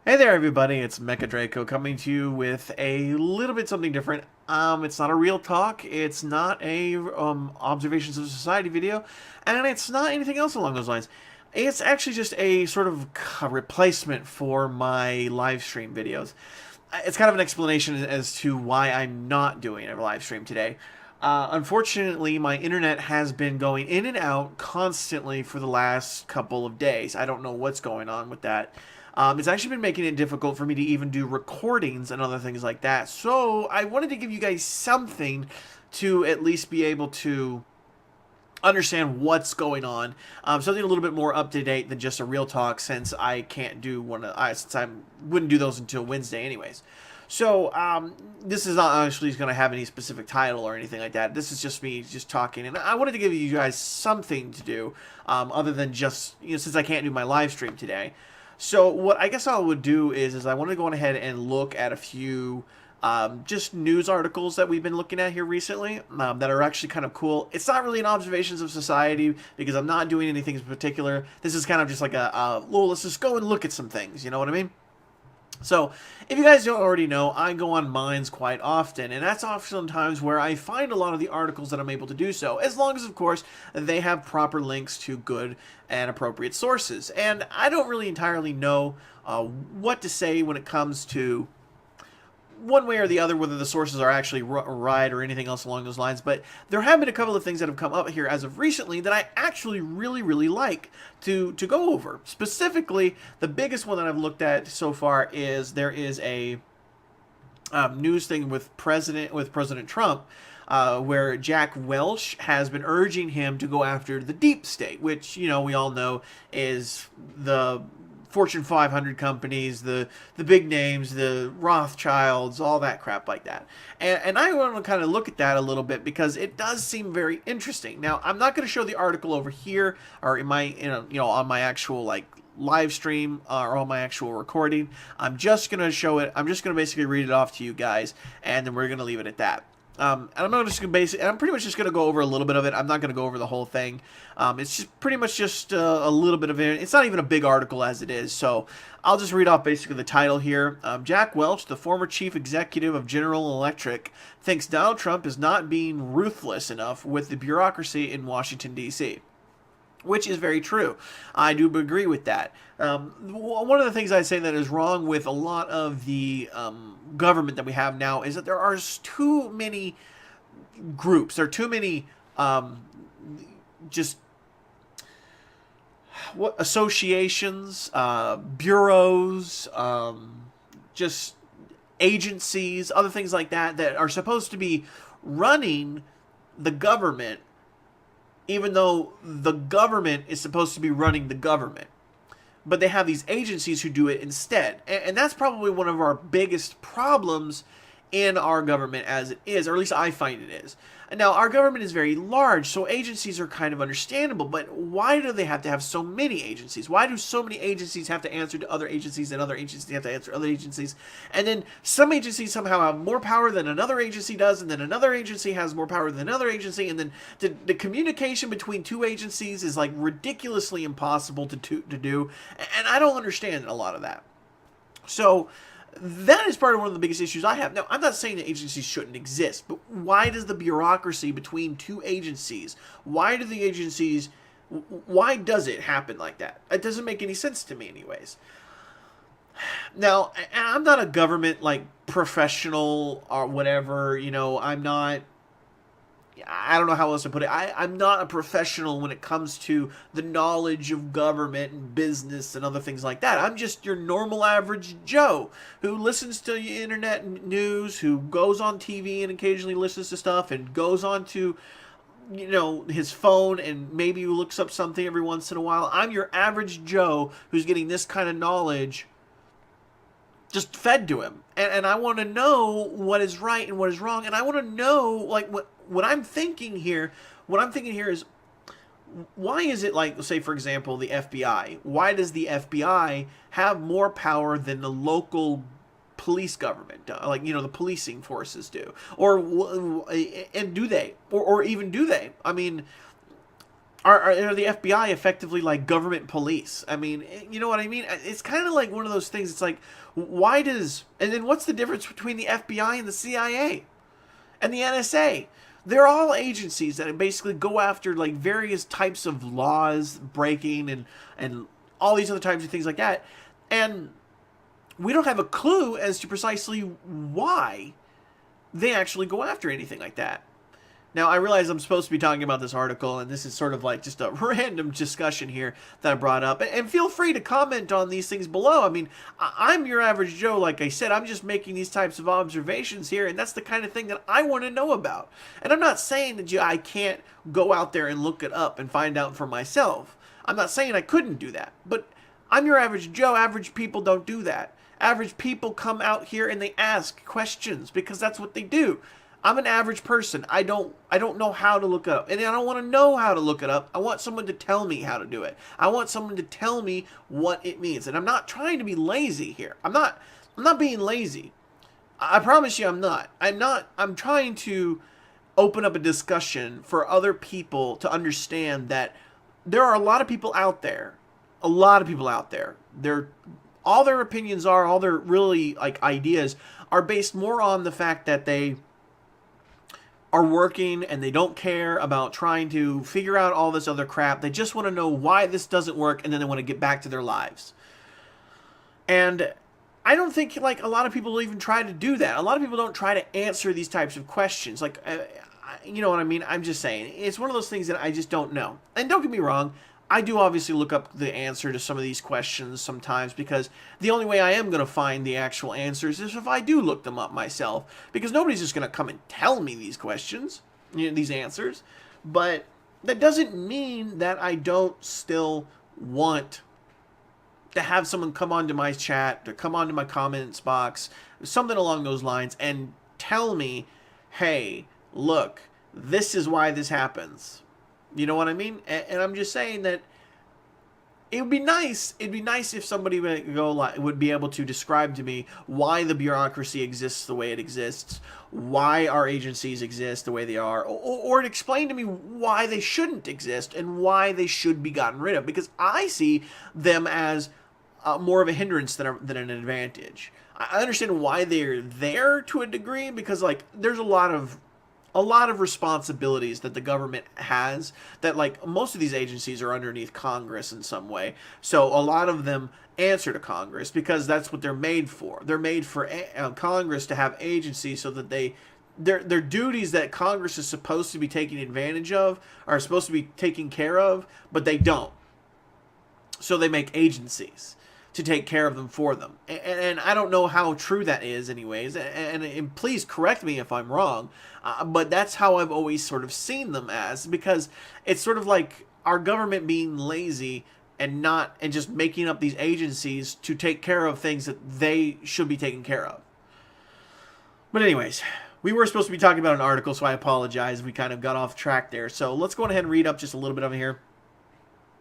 Hey there, everybody. It's Mecha Draco coming to you with a little bit something different. It's not a real talk. It's not a observations of society video, and it's not anything else along those lines. It's actually just a sort of replacement for my live stream videos. It's kind of an explanation as to why I'm not doing a live stream today. Unfortunately, my internet has been going in and out constantly for the last couple of days. I don't know what's going on with that. It's actually been making it difficult for me to even do recordings and other things like that. So I wanted to give you guys something to at least be able to understand what's going on. Something a little bit more up to date than just a real talk, since I can't do since I wouldn't do those until Wednesday anyways. So this is not actually going to have any specific title or anything like that. This is just me just talking, and I wanted to give you guys something to do other than just, since I can't do my live stream today. So what I guess I would do is I want to go on ahead and look at a few just news articles that we've been looking at here recently that are actually kind of cool. It's not really an observations of society because I'm not doing anything in particular. This is kind of just like well, let's just go and look at some things. You know what I mean? So, if you guys don't already know, I go on Minds quite often, and that's oftentimes where I find a lot of the articles that I'm able to do so, as long as, of course, they have proper links to good and appropriate sources. And I don't really entirely know what to say when it comes to one way or the other, whether the sources are actually right or anything else along those lines. But there have been a couple of things that have come up here as of recently that I actually really like to go over. Specifically, the biggest one that I've looked at so far is there is a news thing with President Trump. Where Jack Welch has been urging him to go after the deep state, which, we all know is the Fortune 500 companies, the big names, the Rothschilds, all that crap like that. And I want to kind of look at that a little bit because it does seem very interesting. Now, I'm not going to show the article over here or in my, on my actual live stream or on my actual recording. I'm just going to show it. I'm just going to basically read it off to you guys, and then we're going to leave it at that. And I'm not just gonna I'm pretty much just gonna go over a little bit of it. I'm not gonna go over the whole thing. It's just pretty much just a little bit of it. It's not even a big article as it is. So I'll just read off basically the title here. Jack Welch, the former chief executive of General Electric, thinks Donald Trump is not being ruthless enough with the bureaucracy in Washington, D.C., which is very true. I do agree with that. One of the things I say that is wrong with a lot of the government that we have now is that there are too many groups. There are too many just associations, bureaus, just agencies, other things like that that are supposed to be running the government, even though the government is supposed to be running the government. But they have these agencies who do it instead. And that's probably one of our biggest problems in our government as it is, or at least I find it is. Now, our government is very large, so agencies are kind of understandable, but why do they have to have so many agencies? Why do so many agencies have to answer to other agencies, and other agencies have to answer to other agencies? And then some agencies somehow have more power than another agency does, and then another agency has more power than another agency, and then the communication between two agencies is ridiculously impossible to do, and I don't understand a lot of that. So that is part of one of the biggest issues I have. Now, I'm not saying that agencies shouldn't exist, but why does the bureaucracy between two agencies, why does it happen like that? It doesn't make any sense to me anyways. Now, I'm not a government professional or whatever, I don't know how else to put it. I'm not a professional when it comes to the knowledge of government and business and other things like that. I'm just your normal average Joe who listens to internet news, who goes on TV and occasionally listens to stuff and goes on to, his phone and maybe looks up something every once in a while. I'm your average Joe who's getting this kind of knowledge just fed to him. And I want to know what is right and what is wrong. And I want to know, what I'm thinking here is, why is it say, for example, the FBI? Why does the FBI have more power than the local police government, the policing forces do? And do they? Or even do they? I mean, are the FBI effectively like government police? I mean, you know what I mean? It's kind of like one of those things. It's like, why does, and then what's the difference between the FBI and the CIA and the NSA? They're all agencies that basically go after like various types of laws breaking and all these other types of things like that. And we don't have a clue as to precisely why they actually go after anything like that. Now, I realize I'm supposed to be talking about this article, and this is sort of like just a random discussion here that I brought up. And feel free to comment on these things below. I mean, I'm your average Joe, like I said. I'm just making these types of observations here, and that's the kind of thing that I want to know about. And I'm not saying that I can't go out there and look it up and find out for myself. I'm not saying I couldn't do that. But I'm your average Joe. Average people don't do that. Average people come out here and they ask questions because that's what they do. I'm an average person. I don't know how to look it up. And I don't want to know how to look it up. I want someone to tell me how to do it. I want someone to tell me what it means. And I'm not trying to be lazy here. I'm not being lazy. I promise you I'm not. I'm trying to open up a discussion for other people to understand that there are a lot of people out there. A lot of people out there. All their opinions are, all their really like ideas are based more on the fact that they are working and they don't care about trying to figure out all this other crap. They just want to know why this doesn't work, and then they want to get back to their lives. And I don't think like a lot of people even try to do that. A lot of people don't try to answer these types of questions. Like, you know what I mean? I'm just saying. It's one of those things that I just don't know. And don't get me wrong, I do obviously look up the answer to some of these questions sometimes, because the only way I am going to find the actual answers is if I do look them up myself, because nobody's just going to come and tell me these questions, these answers. But that doesn't mean that I don't still want to have someone come onto my chat or come onto my comments box, something along those lines, and tell me, hey, look, this is why this happens. You know what I mean? And I'm just saying that it would be nice. It'd be nice if somebody would be able to describe to me why the bureaucracy exists the way it exists, why our agencies exist the way they are, or explain to me why they shouldn't exist and why they should be gotten rid of. Because I see them as more of a hindrance than an advantage. I understand why they're there to a degree, because like there's a lot of responsibilities that the government has that like most of these agencies are underneath Congress in some way. So a lot of them answer to Congress because that's what they're made for. They're made for Congress to have agencies so that their duties that Congress is supposed to be taking advantage of are supposed to be taken care of, but they don't. So they make agencies to take care of them for them. And I don't know how true that is anyways, and please correct me if I'm wrong, but that's how I've always sort of seen them as, because it's sort of like our government being lazy and just making up these agencies to take care of things that they should be taking care of. But anyways, we were supposed to be talking about an article, so I apologize. We kind of got off track there. So let's go ahead and read up just a little bit of it here.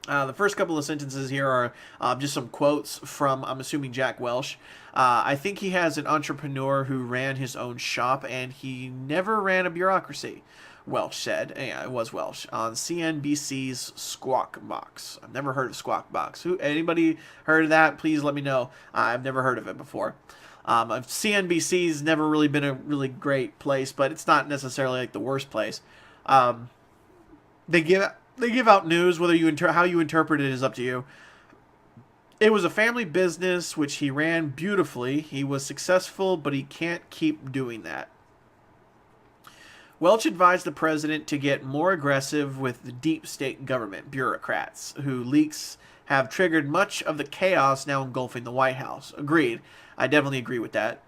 The first couple of sentences here are just some quotes from, I'm assuming, Jack Welch. I think he has an entrepreneur who ran his own shop, and he never ran a bureaucracy, Welch said. Yeah, it was Welch on CNBC's Squawk Box. I've never heard of Squawk Box. Anybody heard of that? Please let me know. I've never heard of it before. CNBC's never really been a really great place, but it's not necessarily like the worst place. They give out news. Whether how you interpret it is up to you. It was a family business which he ran beautifully. He was successful, but he can't keep doing that. Welch advised the president to get more aggressive with the deep state government bureaucrats, whose leaks have triggered much of the chaos now engulfing the White House. Agreed. I definitely agree with that.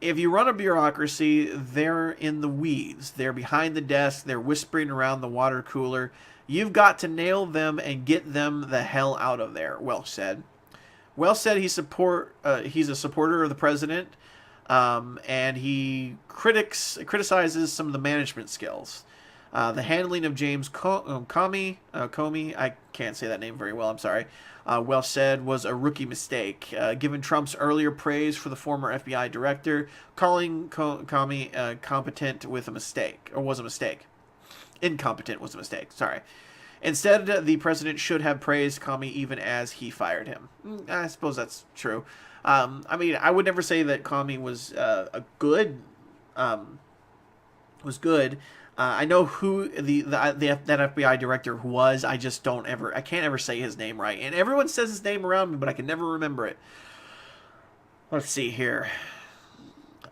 If you run a bureaucracy, they're in the weeds. They're behind the desk. They're whispering around the water cooler. You've got to nail them and get them the hell out of there, Welch said. Welch said he's a supporter of the president, and he criticizes some of the management skills. The handling of James Comey, I can't say that name very well, I'm sorry, Welch said was a rookie mistake. Given Trump's earlier praise for the former FBI director, calling Comey competent was a mistake. Incompetent was a mistake, sorry. Instead, the president should have praised Comey even as he fired him. I suppose that's true. I mean, I would never say that Comey was a good was good. I know who that FBI director was. I just I can't ever say his name right. And everyone says his name around me, but I can never remember it. Let's see here.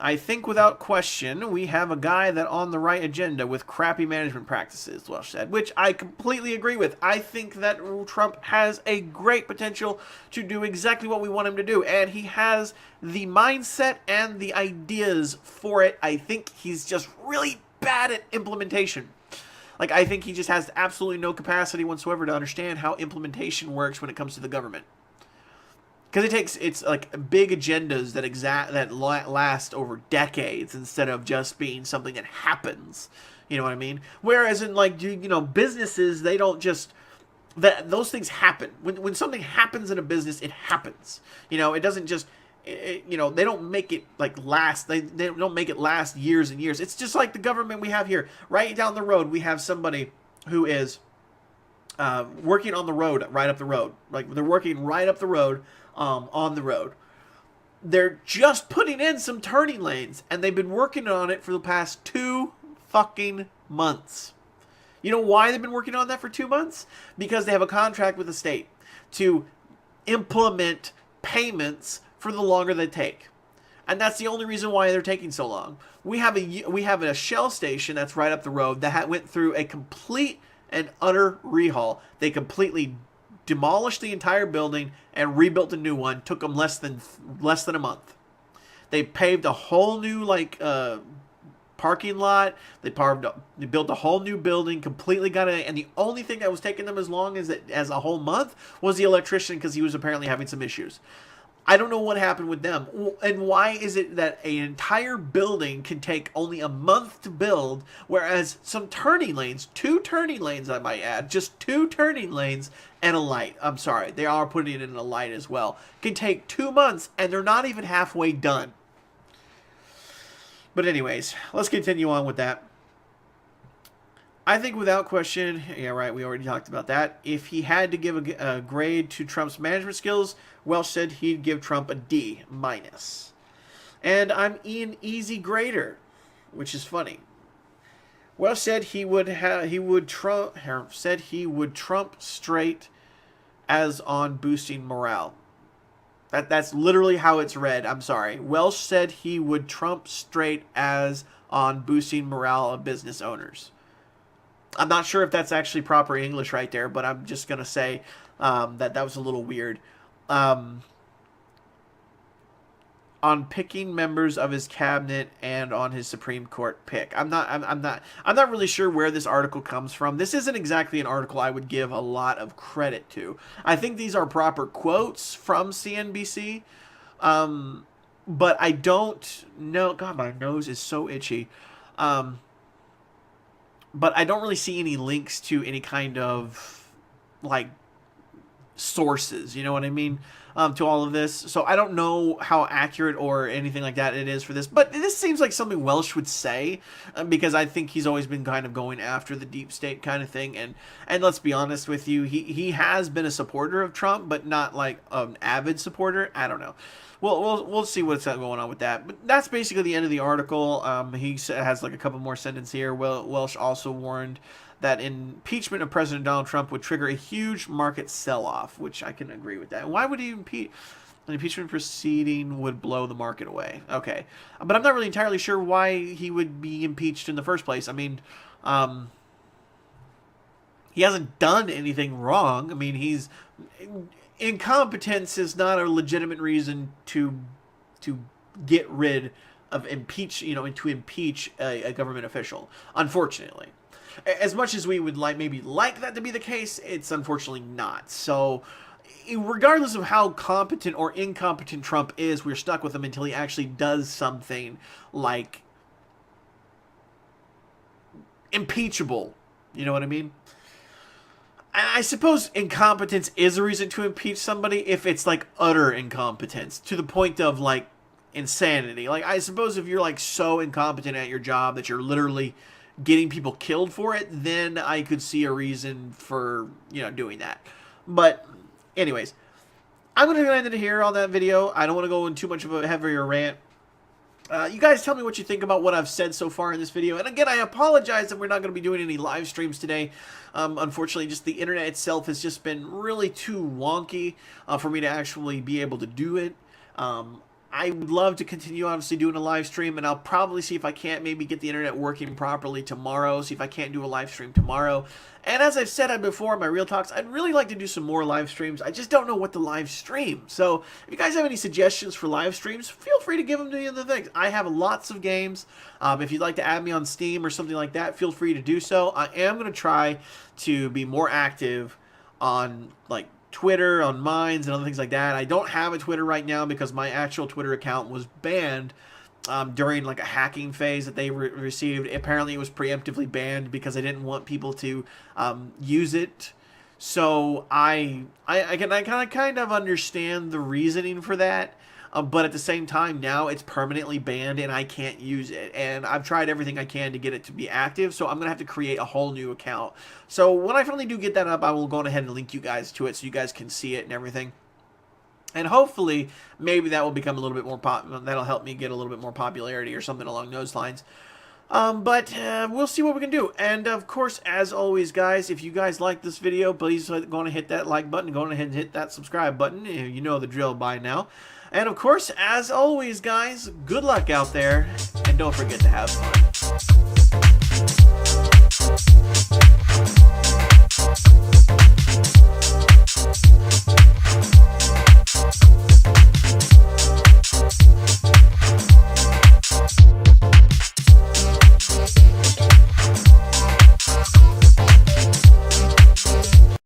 I think without question, we have a guy that on the right agenda with crappy management practices, Welsh said, which I completely agree with. I think that Trump has a great potential to do exactly what we want him to do, and he has the mindset and the ideas for it. I think he's just really bad at implementation. Like, I think he just has absolutely no capacity whatsoever to understand how implementation works when it comes to the government. Because it's like big agendas that last over decades instead of just being something that happens. You know what I mean? Whereas in like, businesses, they don't just, those things happen. When something happens in a business, it happens. It doesn't just, they don't make it like last, they don't make it last years and years. It's just like the government we have here. Right down the road, we have somebody who is working on the road, right up the road. Like, they're working right up the road. On the road. They're just putting in some turning lanes, and they've been working on it for the past 2 fucking months. You know why they've been working on that for 2 months? Because they have a contract with the state to implement payments for the longer they take. And that's the only reason why they're taking so long. We have a Shell station that's right up the road that went through a complete and utter rehaul. They completely demolished the entire building and rebuilt a new one. Took them less than a month. They paved a whole new parking lot. They built a whole new building. Completely got it. And the only thing that was taking them as long as a whole month was the electrician, because he was apparently having some issues. I don't know what happened with them. And why is it that an entire building can take only a month to build, whereas some turning lanes, 2 turning lanes I might add, just 2 turning lanes and a light. I'm sorry, they are putting it in a light as well. Can take 2 months, and they're not even halfway done. But anyways, let's continue on with that. I think without question, yeah, right, we already talked about that. If he had to give a grade to Trump's management skills, Welsh said he'd give Trump a D-. And I'm an easy grader, which is funny. Welsh said he would trump straight as on boosting morale. That's literally how it's read. I'm sorry. Welsh said he would trump straight as on boosting morale of business owners. I'm not sure if that's actually proper English right there, but I'm just going to say that was a little weird. On picking members of his cabinet and on his Supreme Court pick. I'm not really sure where this article comes from. This isn't exactly an article I would give a lot of credit to. I think these are proper quotes from CNBC. But I don't know. God, my nose is so itchy. But I don't really see any links to any kind of, like, sources, you know what I mean, to all of this. So I don't know how accurate or anything like that it is for this. But this seems like something Welsh would say, because I think he's always been kind of going after the deep state kind of thing. And let's be honest with you, he has been a supporter of Trump, but not like an avid supporter. I don't know. We'll see what's going on with that. But that's basically the end of the article. He has like a couple more sentences here. Welsh also warned that impeachment of President Donald Trump would trigger a huge market sell-off, which I can agree with that. Why would he impeach? An impeachment proceeding would blow the market away. Okay. But I'm not really entirely sure why he would be impeached in the first place. I mean, he hasn't done anything wrong. I mean, incompetence is not a legitimate reason to get rid of to impeach a government official, unfortunately. As much as we would maybe like that to be the case, it's unfortunately not. So regardless of how competent or incompetent Trump is, we're stuck with him until he actually does something like impeachable. You know what I mean? I suppose incompetence is a reason to impeach somebody if it's like utter incompetence to the point of like insanity. Like, I suppose if you're like so incompetent at your job that you're literally getting people killed for it, then I could see a reason for, you know, doing that. But anyways, I'm going to end it here on that video. I don't want to go in too much of a heavier rant. You guys tell me what you think about what I've said so far in this video. And again, I apologize that we're not going to be doing any live streams today. Unfortunately, just the internet itself has just been really too wonky for me to actually be able to do it. I would love to continue, obviously, doing a live stream, and I'll probably see if I can't maybe get the internet working properly tomorrow, see if I can't do a live stream tomorrow. And as I've said before in my Real Talks, I'd really like to do some more live streams. I just don't know what to live stream. So if you guys have any suggestions for live streams, feel free to give them to me in the things. I have lots of games. If you'd like to add me on Steam or something like that, feel free to do so. I am going to try to be more active on, like, Twitter, on Minds, and other things like that. I don't have a Twitter right now because my actual Twitter account was banned during like a hacking phase that they received. Apparently it was preemptively banned because I didn't want people to use it. So I kind of understand the reasoning for that. But at the same time, now it's permanently banned and I can't use it. And I've tried everything I can to get it to be active, so I'm going to have to create a whole new account. So when I finally do get that up, I will go ahead and link you guys to it so you guys can see it and everything. And hopefully, maybe that will become a little bit more popular. That'll help me get a little bit more popularity or something along those lines. But we'll see what we can do. And of course, as always, guys, if you guys like this video, please go on and hit that like button. Go on ahead and hit that subscribe button. You know the drill by now. And of course, as always, guys, good luck out there. And don't forget to have fun.